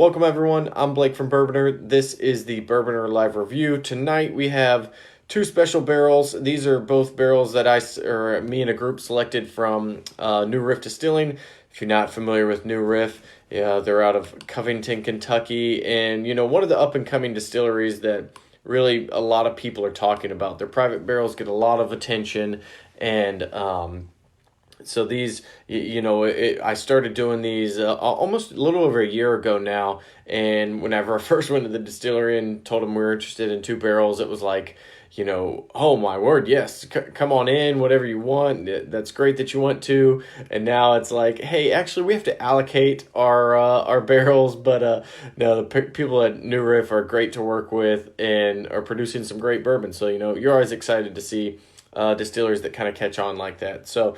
Welcome everyone, I'm Blake from Bourbonr. This is the Bourbonr Live Review. Tonight we have two special barrels. These are both barrels that me and a group selected from New Riff Distilling. If you're not familiar with New Riff, yeah, they're out of Covington, Kentucky, and one of the up-and-coming distilleries that really a lot of people are talking about. Their private barrels get a lot of attention, and so these, I started doing these almost a little over a year ago now. And whenever I first went to the distillery and told them we were interested in two barrels, it was like, oh my word, yes, come on in, whatever you want. That's great that you want to. And now it's like, hey, actually, we have to allocate our barrels. But no, the people at New Riff are great to work with and are producing some great bourbon. So, you're always excited to see distilleries that kind of catch on like that. So,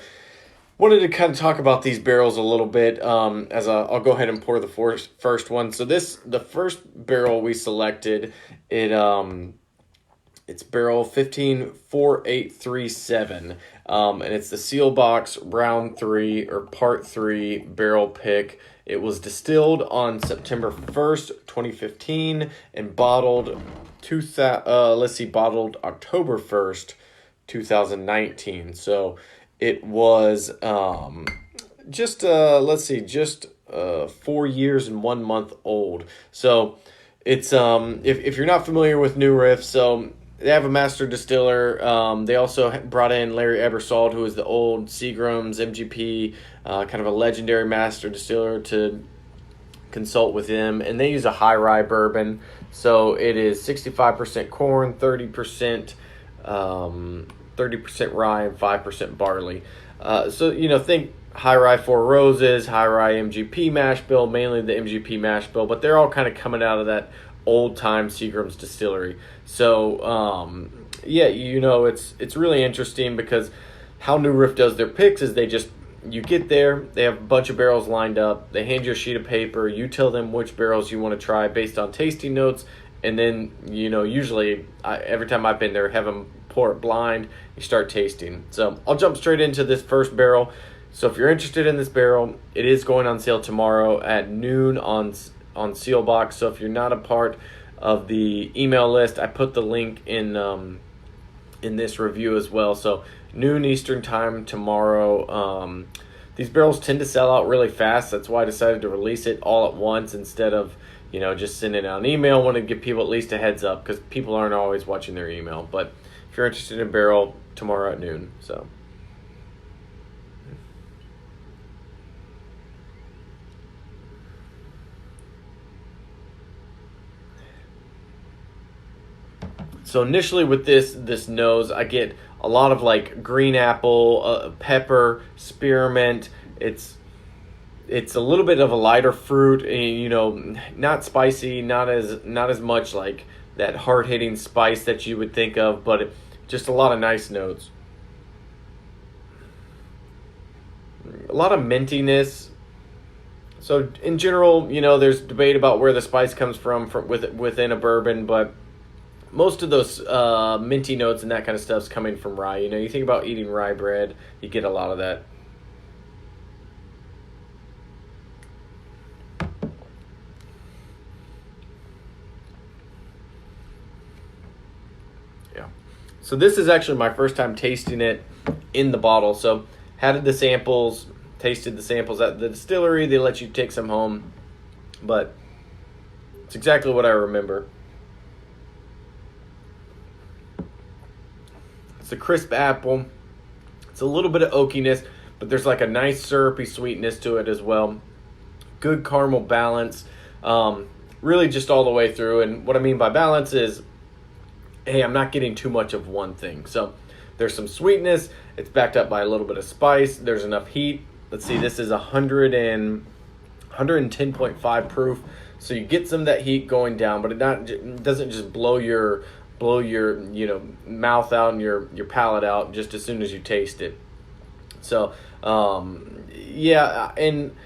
wanted to kind of talk about these barrels a little bit. I'll go ahead and pour the first one. So the first barrel we selected, it's barrel 154837, and it's the Seelbach Round 3 or Part 3 barrel pick. It was distilled on September 1st, 2015, and bottled bottled October 1st, 2019. So it was just 4 years and 1 month old. So it's if you're not familiar with New Riff, so they have a master distiller. They also brought in Larry Ebersol, who is the old Seagram's MGP, kind of a legendary master distiller, to consult with him. And they use a high rye bourbon. So it is 65% corn, 30% rye, and 5% barley. So think high rye Four Roses, high rye MGP mash bill, mainly the MGP mash bill, but they're all kind of coming out of that old time Seagram's distillery. So it's really interesting because how New Riff does their picks is you get there, they have a bunch of barrels lined up, they hand you a sheet of paper, you tell them which barrels you want to try based on tasting notes, and then usually every time I've been there, have them pour it blind, you start tasting. So I'll jump straight into this first barrel. So if you're interested in this barrel, it is going on sale tomorrow at noon on Seelbach. So if you're not a part of the email list, I put the link in this review as well. So noon Eastern time tomorrow. These barrels tend to sell out really fast. That's why I decided to release it all at once instead of just sending out an email. I want to give people at least a heads up because people aren't always watching their email. But if you're interested in a barrel, tomorrow at noon. So initially with this nose, I get a lot of like green apple, pepper, spearmint. It's a little bit of a lighter fruit, and, not spicy, not as much like that hard-hitting spice that you would think of, but just a lot of nice notes. A lot of mintiness. So in general, there's debate about where the spice comes from within a bourbon, but most of those minty notes and that kind of stuff's coming from rye. You think about eating rye bread, you get a lot of that. Yeah. So this is actually my first time tasting it in the bottle. So tasted the samples at the distillery. They let you take some home, but it's exactly what I remember. It's a crisp apple. It's a little bit of oakiness, but there's like a nice syrupy sweetness to it as well. Good caramel balance. Really just all the way through. And what I mean by balance is, hey, I'm not getting too much of one thing. So there's some sweetness. It's backed up by a little bit of spice. There's enough heat. Let's see, this is 110.5 proof. So you get some of that heat going down, but it doesn't just blow your mouth out and your palate out just as soon as you taste it. So and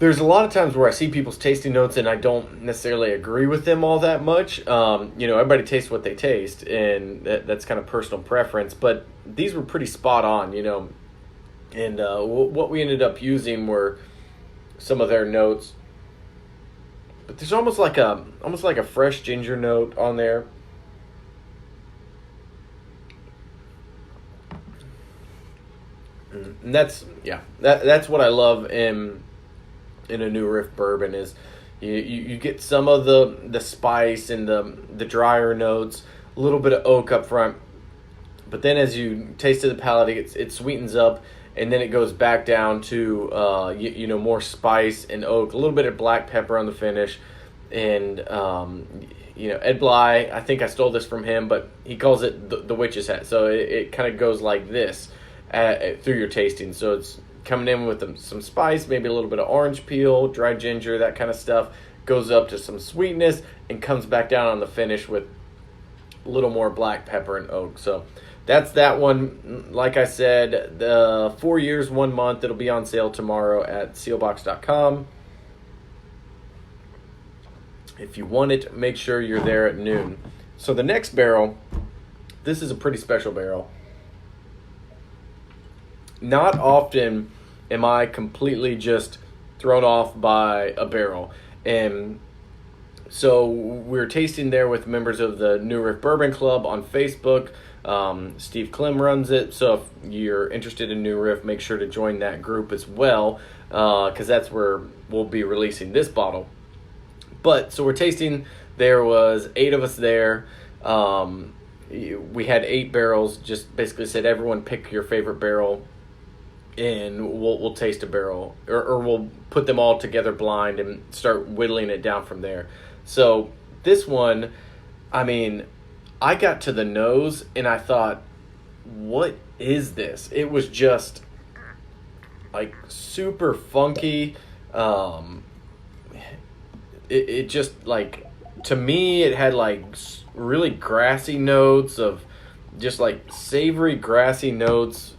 there's a lot of times where I see people's tasting notes and I don't necessarily agree with them all that much. Everybody tastes what they taste, and that's kind of personal preference, but these were pretty spot on, and what we ended up using were some of their notes. but there's almost like a fresh ginger note on there. And that's what I love in a new Riff bourbon is you get some of the spice and the drier notes, a little bit of oak up front, but then as you taste the palate, it sweetens up, and then it goes back down to more spice and oak, a little bit of black pepper on the finish, and Ed Bly, I think I stole this from him, but he calls it the witch's hat. So it kind of goes like this through your tasting. So it's coming in with some spice, maybe a little bit of orange peel, dried ginger, that kind of stuff. Goes up to some sweetness and comes back down on the finish with a little more black pepper and oak. So that's that one. Like I said, the 4 years, 1 month. It'll be on sale tomorrow at seelbach.com. If you want it, make sure you're there at noon. So the next barrel, this is a pretty special barrel. Not often am I completely just thrown off by a barrel. And so we're tasting there with members of the New Riff Bourbon Club on Facebook. Steve Klim runs it. So if you're interested in New Riff, make sure to join that group as well, because that's where we'll be releasing this bottle. But so we're tasting. There was 8 of us there. We had 8 barrels. Just basically said, everyone pick your favorite barrel, and we'll taste a barrel, or we'll put them all together blind and start whittling it down from there. So this one, I mean, I got to the nose and I thought, what is this? It was just like super funky. It just, like, to me, it had like really grassy notes of just like savory grassy notes,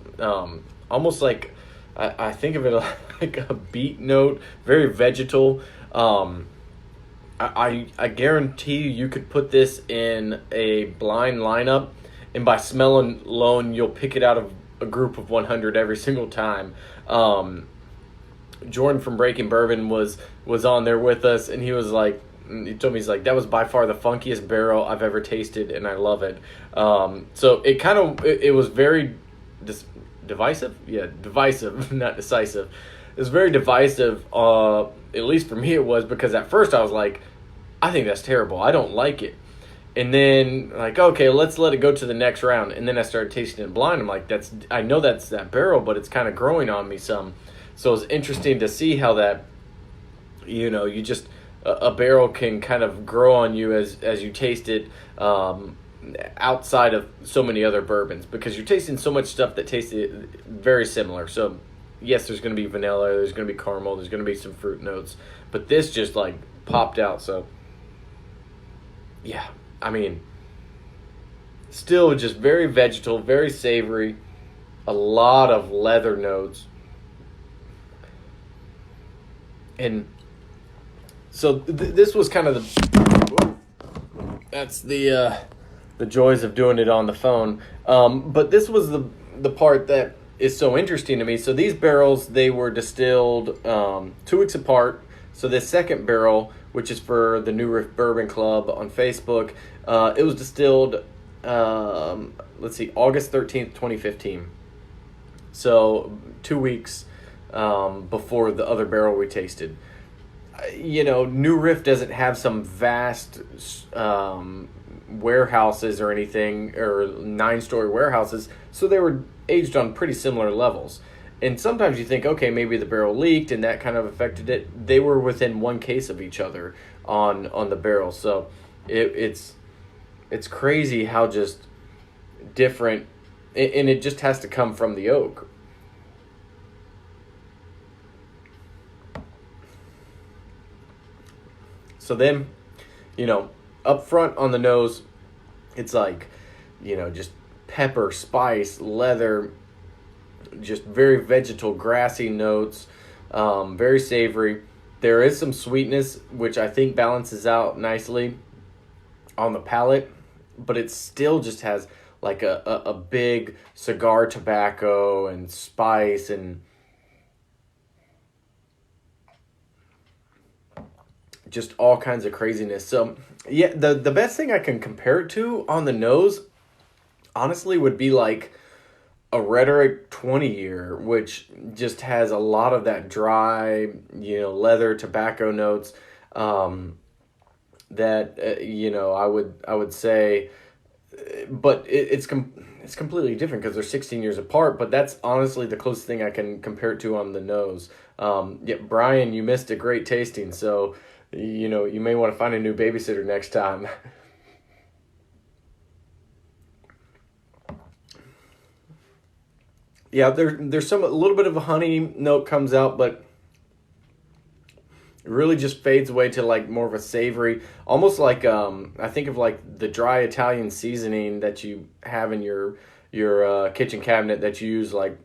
almost like I think of it like a beet note, very vegetal. I guarantee you could put this in a blind lineup, and by smelling alone, you'll pick it out of a group of 100 every single time. Jordan from Breaking Bourbon was on there with us, and he told me, he's like, that was by far the funkiest barrel I've ever tasted, and I love it. So it was very divisive? Yeah, divisive, not decisive. It was very divisive, at least for me it was, because at first I was like, I think that's terrible. I don't like it. And then, like, okay, let's let it go to the next round. And then I started tasting it blind. I'm like, I know that's that barrel, but it's kind of growing on me some. So it's interesting to see how that, you just, a barrel can kind of grow on you as you taste it, outside of so many other bourbons, because you're tasting so much stuff that tastes very similar. So yes, there's going to be vanilla, there's going to be caramel, there's going to be some fruit notes, but this just like popped out. So yeah, I mean, still just very vegetal, very savory, a lot of leather notes. And so this was kind of that's the joys of doing it on the phone. But this was the part that is so interesting to me. So these barrels, they were distilled 2 weeks apart. So this second barrel, which is for the New Riff Bourbon Club on Facebook, it was distilled, August 13th, 2015. So 2 weeks before the other barrel we tasted. New Riff doesn't have some vast warehouses or anything, or 9-story warehouses, so they were aged on pretty similar levels. And sometimes you think, okay, maybe the barrel leaked and that kind of affected it. They were within 1 case of each other on the barrel. So it's crazy how just different, and it just has to come from the oak. So then, up front on the nose, it's like, just pepper, spice, leather, just very vegetal, grassy notes, very savory. There is some sweetness, which I think balances out nicely on the palate, but it still just has like a big cigar tobacco and spice, and just all kinds of craziness. So yeah, the best thing I can compare it to on the nose, honestly, would be like a Rhetoric 20 year, which just has a lot of that dry, leather tobacco notes. That I would say, but it's completely different because they're 16 years apart. But that's honestly the closest thing I can compare it to on the nose. Yeah, Brian, you missed a great tasting, so you may want to find a new babysitter next time. Yeah, there's a little bit of a honey note comes out, but it really just fades away to like more of a savory, almost like I think of like the dry Italian seasoning that you have in your kitchen cabinet that you use like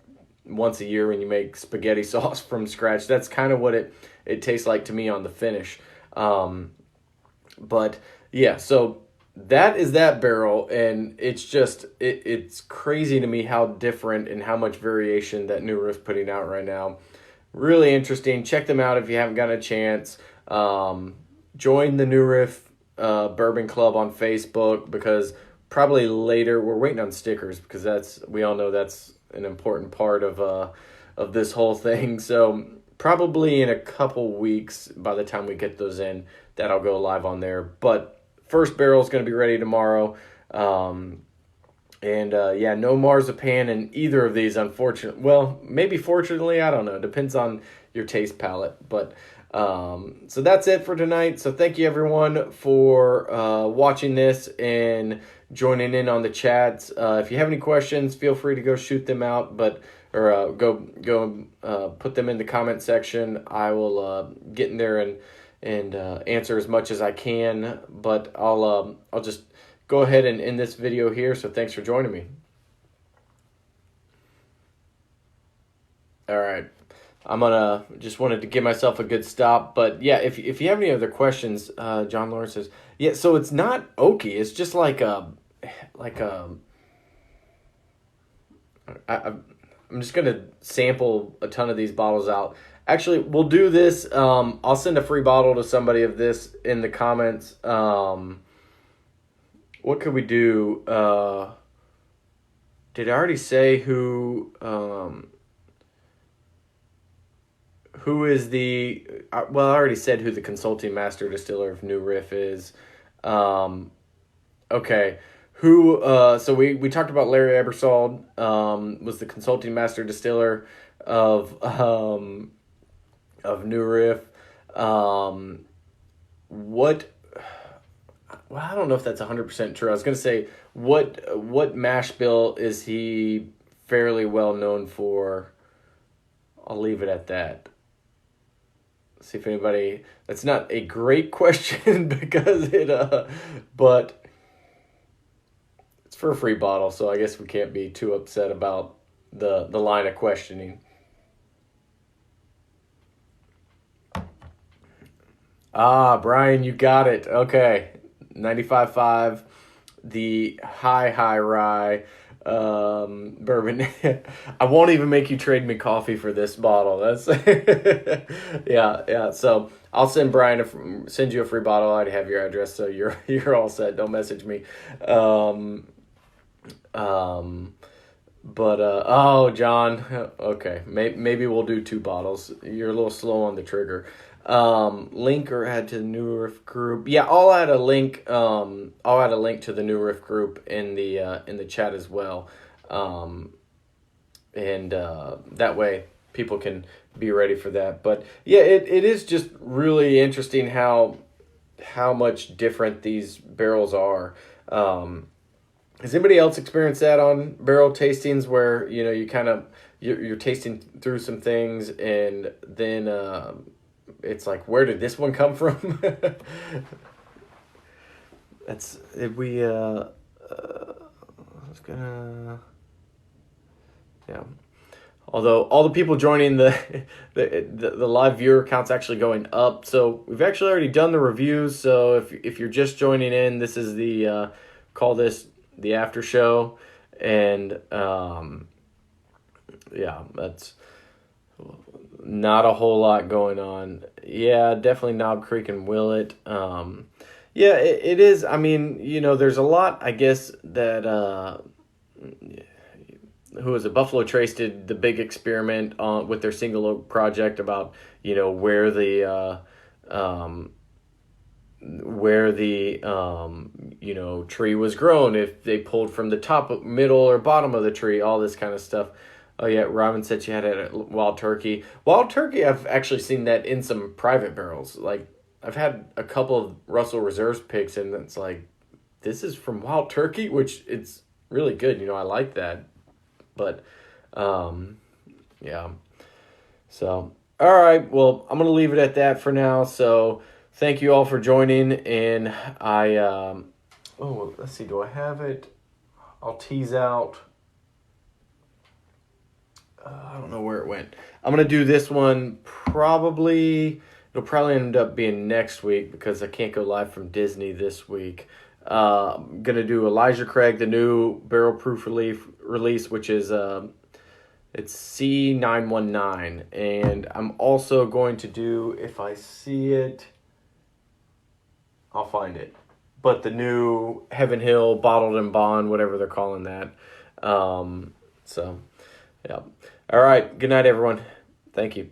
once a year when you make spaghetti sauce from scratch. That's kind of what it tastes like to me on the finish. But yeah, so that is that barrel, and it's crazy to me how different and how much variation that New Riff putting out right now. Really interesting. Check them out if you haven't got a chance. Join the New Riff Bourbon Club on Facebook, because probably later we're waiting on stickers, because we all know that's an important part of this whole thing. So probably in a couple weeks, by the time we get those in, that'll go live on there. But first barrel is going to be ready tomorrow. Yeah, no marzipan in either of these, unfortunately. Well, maybe fortunately, I don't know. It depends on your taste palette. But so that's it for tonight. So thank you, everyone, for watching this and joining in on the chats. If you have any questions, feel free to go shoot them out, or go put them in the comment section. I will get in there and answer as much as I can. But I'll just go ahead and end this video here. So thanks for joining me. All right. Just wanted to give myself a good stop. But yeah, if you have any other questions, John Lawrence says, yeah, so it's not oaky. It's just I'm just going to sample a ton of these bottles out. Actually, we'll do this. I'll send a free bottle to somebody of this in the comments. What could we do? Did I already say who is the... Well, I already said who the consulting master distiller of New Riff is. Okay. So we talked about Larry Ebersol, was the consulting master distiller of New Riff. Well, I don't know if that's 100% true. I was going to say, what mash bill is he fairly well known for? I'll leave it at that. See if anybody... That's not a great question because but it's for a free bottle, so I guess we can't be too upset about the line of questioning. Brian, you got it. Okay. 95.5, the high rye bourbon. I won't even make you trade me coffee for this bottle. That's yeah. So I'll send send you a free bottle. I'd have your address, so you're all set. Don't message me. John, okay, maybe we'll do 2 bottles. You're a little slow on the trigger. Link or add to the New Riff group. Yeah, I'll add a link to the New Riff group in the chat as well. That way people can be ready for that. But yeah, it is just really interesting how much different these barrels are. Has anybody else experienced that on barrel tastings where you kind of you're tasting through some things and then it's like, where did this one come from? I was gonna, yeah. Although all the people joining the live viewer count's actually going up, so we've actually already done the reviews. So if you're just joining in, this is the call this the after show, and yeah, that's not a whole lot going on. Yeah, definitely Knob Creek and Willet. Yeah, it is. I mean, there's a lot, I guess, that who was it? Buffalo Trace did the big experiment with their single oak project about where the tree was grown, if they pulled from the top, middle, or bottom of the tree, all this kind of stuff. Oh yeah, Robin said she had it at Wild Turkey. Wild Turkey, I've actually seen that in some private barrels. Like, I've had a couple of Russell Reserves picks, and it's like, this is from Wild Turkey, which it's really good. I like that. But, yeah. So, all right. Well, I'm going to leave it at that for now. So, thank you all for joining. And let's see. Do I have it? I'll tease out. I don't know where it went. I'm going to do this one it'll probably end up being next week because I can't go live from Disney this week. I'm going to do Elijah Craig, the new barrel proof release, which is it's C919. And I'm also going to do, if I see it, I'll find it. But the new Heaven Hill Bottled and Bond, whatever they're calling that. So, yeah. All right. Good night, everyone. Thank you.